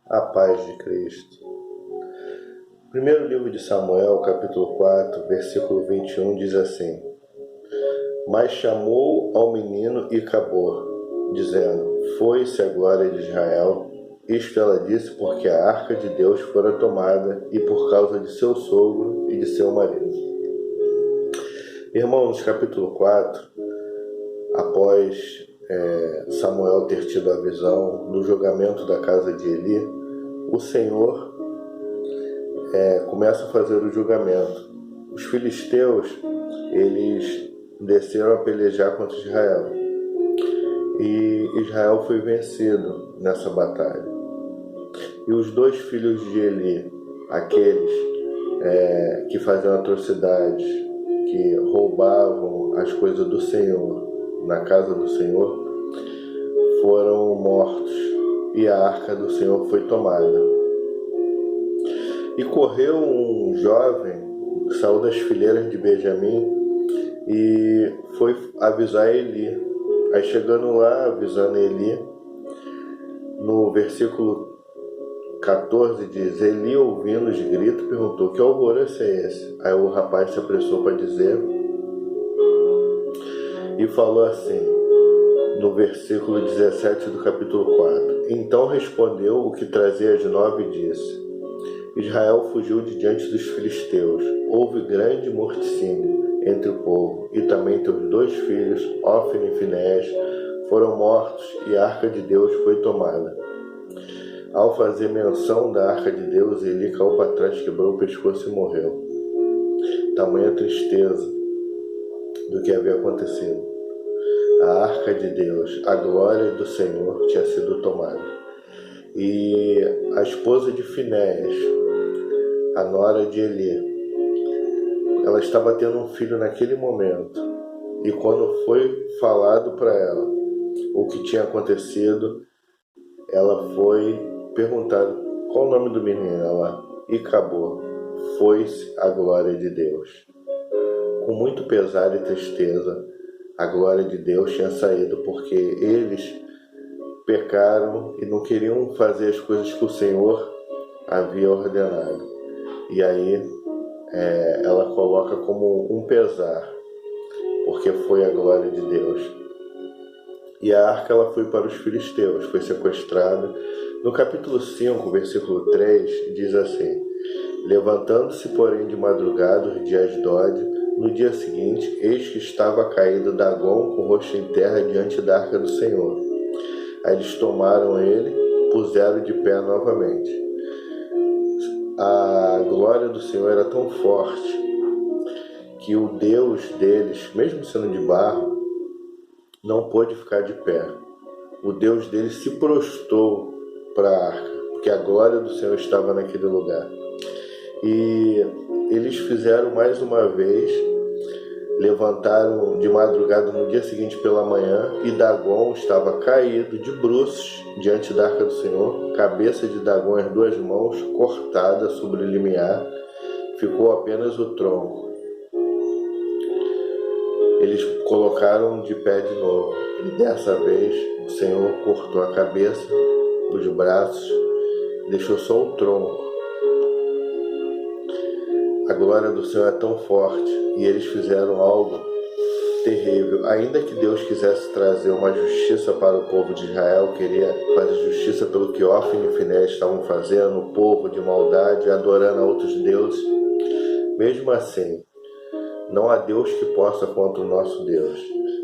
A paz de Cristo. Primeiro livro de Samuel, capítulo 4, versículo 21, diz assim: Mas chamou ao menino e acabou, dizendo: Foi-se a glória de Israel. Isto ela disse porque a arca de Deus fora tomada e por causa de seu sogro e de seu marido. Irmãos, capítulo 4, após Samuel ter tido a visão do julgamento da casa de Eli, o Senhor começa a fazer o julgamento. Os filisteus, eles desceram a pelejar contra Israel. E Israel foi vencido nessa batalha. E os dois filhos de Eli, aqueles que faziam atrocidades, que roubavam as coisas do Senhor, na casa do Senhor, foram mortos. E a arca do Senhor foi tomada. E correu um jovem, saiu das fileiras de Benjamim e foi avisar Eli. Aí chegando lá, avisando Eli, no versículo 14 diz: Eli, ouvindo os gritos, perguntou: que alvoroço é esse? Aí o rapaz se apressou para dizer e falou assim, no versículo 17 do capítulo 4: Então respondeu o que trazia de 9 e disse: Israel fugiu de diante dos filisteus. Houve grande morticínio entre o povo, e também teus dois filhos, Ofni e Finéias, foram mortos, e a arca de Deus foi tomada. Ao fazer menção da arca de Deus, Eli caiu para trás, quebrou o pescoço e morreu. Tamanha tristeza do que havia acontecido. A arca de Deus, a glória do Senhor, tinha sido tomada. E a esposa de Finéias, a nora de Eli, ela estava tendo um filho naquele momento. E quando foi falado para ela o que tinha acontecido, ela foi perguntar qual o nome do menino. Ela: e acabou, foi-se a glória de Deus. Com muito pesar e tristeza, a glória de Deus tinha saído, porque eles pecaram e não queriam fazer as coisas que o Senhor havia ordenado. E aí ela coloca como um pesar, porque foi a glória de Deus. E a arca ela foi para os filisteus, foi sequestrada. No capítulo 5, versículo 3, diz assim: Levantando-se, porém, de madrugada os de Asdod, no dia seguinte, eis que estava caído Dagom com o rosto em terra diante da arca do Senhor. Aí eles tomaram ele, puseram de pé novamente. A glória do Senhor era tão forte que o Deus deles, mesmo sendo de barro, não pôde ficar de pé. O Deus deles se prostrou para a arca, porque a glória do Senhor estava naquele lugar. E eles fizeram mais uma vez, levantaram de madrugada no dia seguinte pela manhã, e Dagom estava caído de bruços diante da arca do Senhor, cabeça de Dagom, as duas mãos cortadas sobre o limiar, ficou apenas o tronco. Eles colocaram de pé de novo, e dessa vez o Senhor cortou a cabeça, os braços, deixou só o tronco. A glória do Senhor é tão forte, e eles fizeram algo terrível. Ainda que Deus quisesse trazer uma justiça para o povo de Israel, queria fazer justiça pelo que Ofni e Finéias estavam fazendo, o povo de maldade, adorando a outros deuses. Mesmo assim, não há Deus que possa contra o nosso Deus.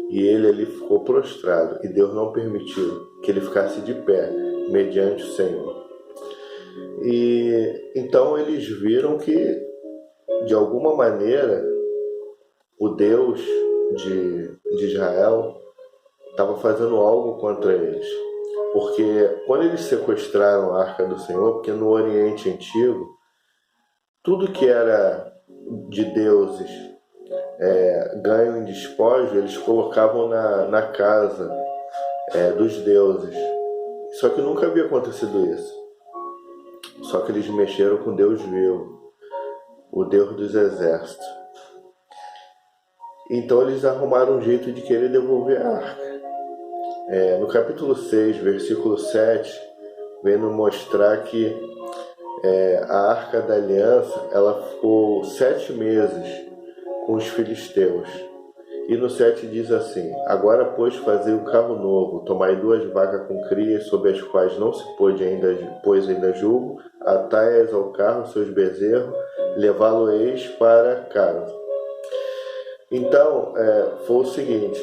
E ele ficou prostrado, e Deus não permitiu que ele ficasse de pé, mediante o Senhor. E então eles viram que, de alguma maneira, o Deus de Israel estava fazendo algo contra eles. Porque quando eles sequestraram a arca do Senhor, porque no Oriente Antigo, tudo que era de deuses ganho em despojo, eles colocavam na casa dos deuses. Só que nunca havia acontecido isso. Só que eles mexeram com Deus vivo, o Deus dos exércitos. Então eles arrumaram um jeito de querer devolver a arca. No capítulo 6, versículo 7, vem nos mostrar que a Arca da Aliança ela ficou 7 meses com os filisteus. E no 7 diz assim: agora, pois, fazei um carro novo, tomai 2 vacas com crias, sobre as quais não se pôs ainda julgo, atai-as ao carro, seus bezerros, levá-lo-eis para casa. Então, foi o seguinte: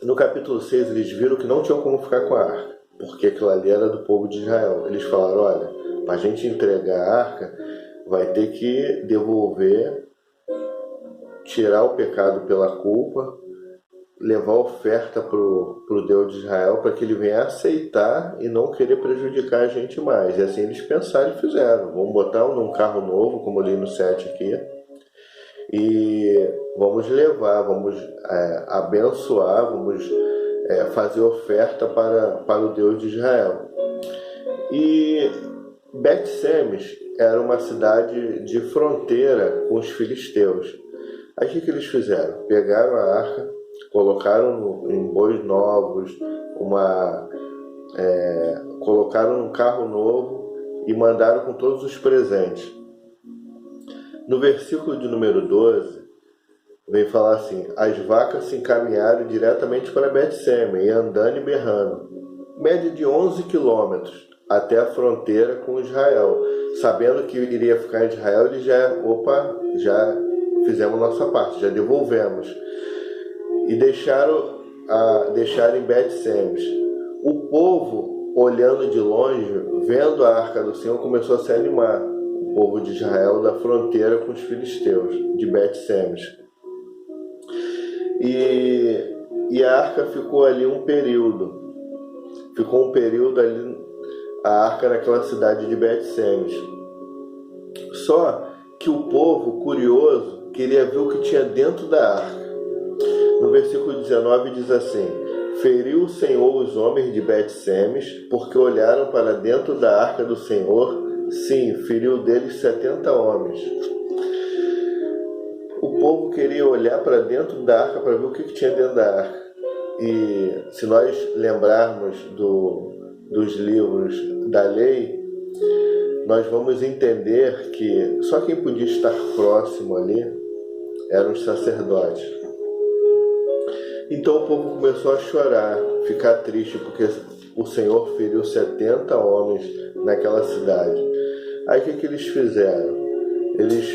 no capítulo 6 eles viram que não tinham como ficar com a arca, porque aquilo ali era do povo de Israel. Eles falaram: olha, para a gente entregar a arca, vai ter que devolver, tirar o pecado pela culpa, levar a oferta para o Deus de Israel, para que ele venha aceitar e não querer prejudicar a gente mais. E assim eles pensaram e fizeram: vamos botar num carro novo, como eu li no 7 aqui, e vamos levar, vamos abençoar, vamos fazer oferta para o Deus de Israel. E Bet-Semes era uma cidade de fronteira com os filisteus. Aí o que eles fizeram? Pegaram a arca, colocaram em bois novos, colocaram num carro novo e mandaram com todos os presentes. No versículo de número 12, vem falar assim: as vacas se encaminharam diretamente para Bet-Semes, andando e berrando, média de 11 quilômetros, até a fronteira com Israel. Sabendo que iria ficar em Israel, eles já fizemos nossa parte, já devolvemos. E deixaram em Bet-Semes. O povo, olhando de longe, vendo a arca do Senhor, começou a se animar. O povo de Israel da fronteira com os filisteus, de Bet-Semes. E a arca ficou ali um período. Ficou um período ali, a arca naquela cidade de Bet-Semes. Só que o povo, curioso, queria ver o que tinha dentro da arca. No versículo 19 diz assim: feriu o Senhor os homens de Bet-Semes, porque olharam para dentro da arca do Senhor. Sim, feriu deles 70 homens. O povo queria olhar para dentro da arca para ver o que tinha dentro da arca. E se nós lembrarmos dos livros da lei, nós vamos entender que só quem podia estar próximo ali eram os sacerdotes. Então o povo começou a chorar, ficar triste, porque o Senhor feriu 70 homens naquela cidade. Aí o que eles fizeram? Eles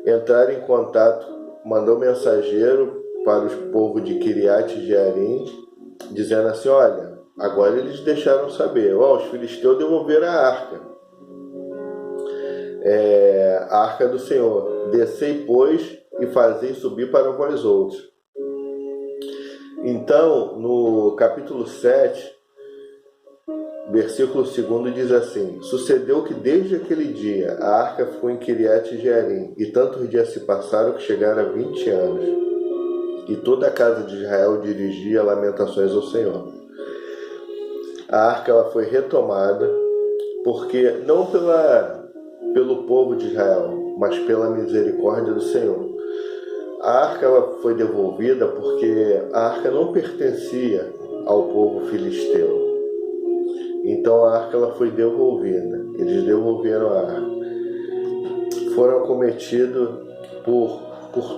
entraram em contato, mandou mensageiro para o povo de Kiriat Jearim, dizendo assim: olha, agora eles deixaram saber, os filisteus devolveram a arca do Senhor. Descei, pois, e fazei subir para vós outros. Então, no capítulo 7, versículo 2 diz assim: sucedeu que desde aquele dia a arca ficou em Kiriat Jearim, e tantos dias se passaram que chegaram a 20 anos. E toda a casa de Israel dirigia lamentações ao Senhor. A arca ela foi retomada, porque não pelo povo de Israel, mas pela misericórdia do Senhor. A arca ela foi devolvida porque a arca não pertencia ao povo filisteu. Então a arca ela foi devolvida. Eles devolveram a arca. Foram acometidos por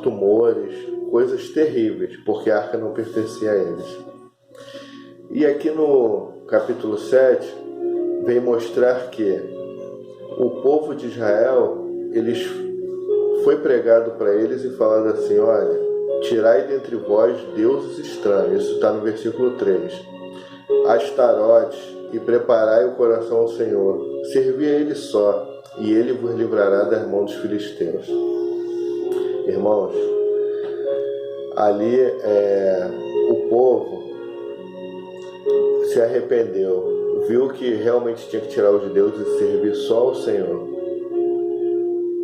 tumores, coisas terríveis, porque a arca não pertencia a eles. E aqui no capítulo 7 vem mostrar que o povo de Israel, foi pregado para eles e falado assim: olha, tirai dentre vós deuses estranhos. Isso está no versículo 3. Astarote, e preparai o coração ao Senhor. Servi a Ele só, e Ele vos livrará das mãos dos filisteus. Irmãos, ali o povo se arrependeu, viu que realmente tinha que tirar os deuses e servir só ao Senhor.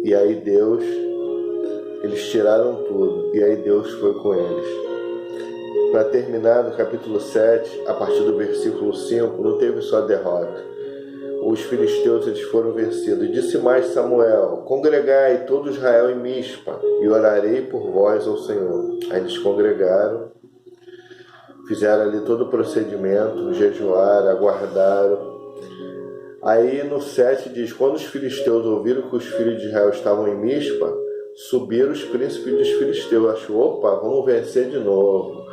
E aí eles tiraram tudo, e aí Deus foi com eles. Para terminar, no capítulo 7, a partir do versículo 5, não teve só derrota. Os filisteus eles foram vencidos. Disse mais Samuel: congregai todo Israel em Mispa, e orarei por vós ao Senhor. Aí eles congregaram, fizeram ali todo o procedimento, jejuaram, aguardaram. Aí no 7 diz: quando os filisteus ouviram que os filhos de Israel estavam em Mispa, subiram os príncipes dos filisteus. Achou, opa, vamos vencer de novo.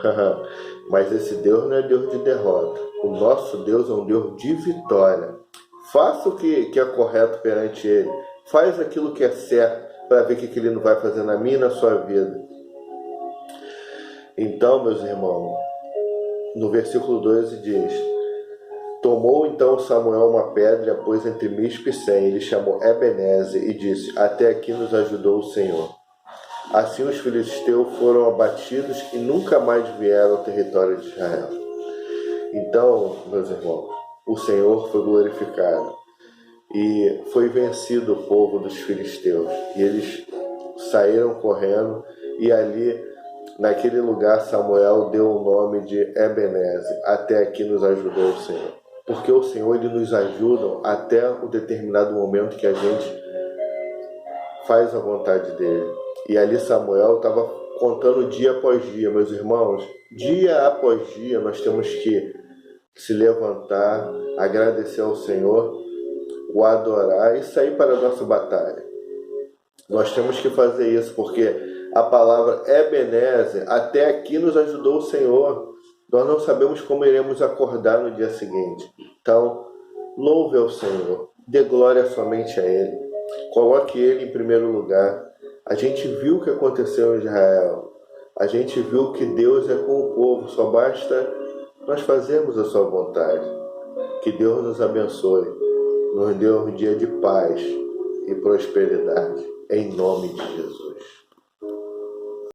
Mas esse Deus não é Deus de derrota. O nosso Deus é um Deus de vitória. Faça o que é correto perante Ele. Faz aquilo que é certo, para ver o que Ele não vai fazer na minha e na sua vida. Então, meus irmãos, no versículo 12 diz: tomou então Samuel uma pedra e a pôs entre Mispa e Sem. Ele chamou Ebenezer e disse: até aqui nos ajudou o Senhor. Assim os filisteus foram abatidos e nunca mais vieram ao território de Israel. Então, meus irmãos, o Senhor foi glorificado e foi vencido o povo dos filisteus. E eles saíram correndo, e ali, naquele lugar, Samuel deu o nome de Ebenezer. Até aqui nos ajudou o Senhor. Porque o Senhor, Ele nos ajuda até o determinado momento que a gente faz a vontade dEle. E ali Samuel estava contando dia após dia, meus irmãos. Dia após dia nós temos que se levantar, agradecer ao Senhor, o adorar e sair para a nossa batalha. Nós temos que fazer isso, porque a palavra Ebenezer, até aqui nos ajudou o Senhor. Nós não sabemos como iremos acordar no dia seguinte. Então, louve ao Senhor, dê glória somente a Ele, coloque Ele em primeiro lugar. A gente viu o que aconteceu em Israel, a gente viu que Deus é com o povo, só basta nós fazermos a sua vontade. Que Deus nos abençoe, nos dê um dia de paz e prosperidade, em nome de Jesus.